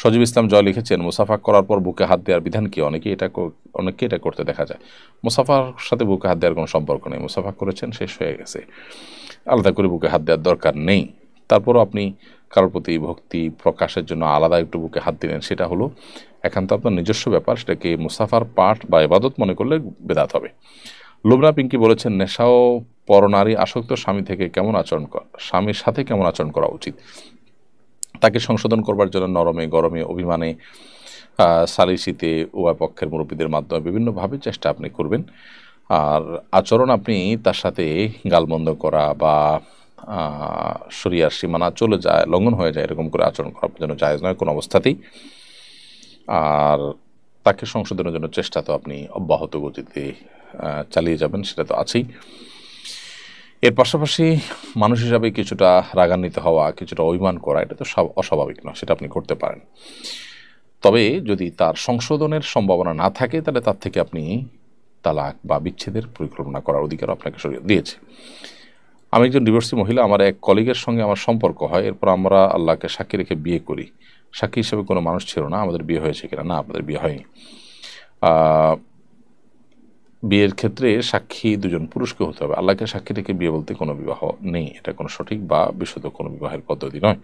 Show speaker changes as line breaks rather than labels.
সজীব ইসলাম জয় লিখেছেন, মুসাফা করার পর বুকে হাত দেওয়ার বিধান কি? অনেকে এটা করতে দেখা যায়। মুসাফার সাথে বুকে হাত দেওয়ার কোনো সম্পর্ক নেই। মুসাফা করেছেন, শেষ হয়ে গেছে, আলাদা করে বুকে হাত দেওয়ার দরকার নেই। তারপরও আপনি কারোর প্রতি ভক্তি প্রকাশের জন্য আলাদা একটু বুকে হাত দিলেন, সেটা হলো একান্ত আপনার নিজস্ব ব্যাপার। সেটাকে মুসাফার পাঠ বা ইবাদত মনে করলে বেদাত হবে। লুবনা পিঙ্কি বলেছেন, নেশা ও পরনারী আসক্ত স্বামীর সাথে কেমন আচরণ করা উচিত? তাকে সংশোধন করবার জন্য নরমে গরমে অভিমানে সালিসিতে উভয় পক্ষের মুরব্বীদের মাধ্যমে বিভিন্নভাবে চেষ্টা আপনি করবেন। আর আচরণ আপনি তার সাথে গালমন্দ করা বা শরিয়ার সীমানা চলে যায়, লঙ্ঘন হয়ে যায়, এরকম করে আচরণ করার জন্য জায়েজ নয় কোনো অবস্থাতেই। আর তাকে সংশোধনের জন্য চেষ্টা তো আপনি অব্যাহত গতিতে চালিয়ে যাবেন, সেটা তো আছেই। এর পাশাপাশি মানুষ হিসাবে কিছুটা রাগান্বিত হওয়া, কিছুটা অভিমান করা, এটা তো অস্বাভাবিক না, সেটা আপনি করতে পারেন। তবে যদি তার সংশোধনের সম্ভাবনা না থাকে, তাহলে তার থেকে আপনি তালাক বা বিচ্ছেদের পরিকল্পনা করার অধিকার আপনাকে শরীয়ত দিয়েছে। আমি একজন ডিভোর্সি মহিলা, আমার এক কলিগের সঙ্গে আমার সম্পর্ক হয়, এরপর আমরা আল্লাহকে সাক্ষী রেখে বিয়ে করি। সাক্ষী হিসেবে কোনো মানুষ ছিল না, আমাদের বিয়ে হয়েছে কিনা? না, আমাদের বিয়ে হয়নি। বিয়ের ক্ষেত্রে সাক্ষী দুজন পুরুষকে হতে হবে। আল্লাহকে সাক্ষী রেখে বিয়ে বলতে কোনো বিবাহ নেই, এটা কোনো সঠিক বা বিশুদ্ধ কোনো বিবাহের পদ্ধতি নয়।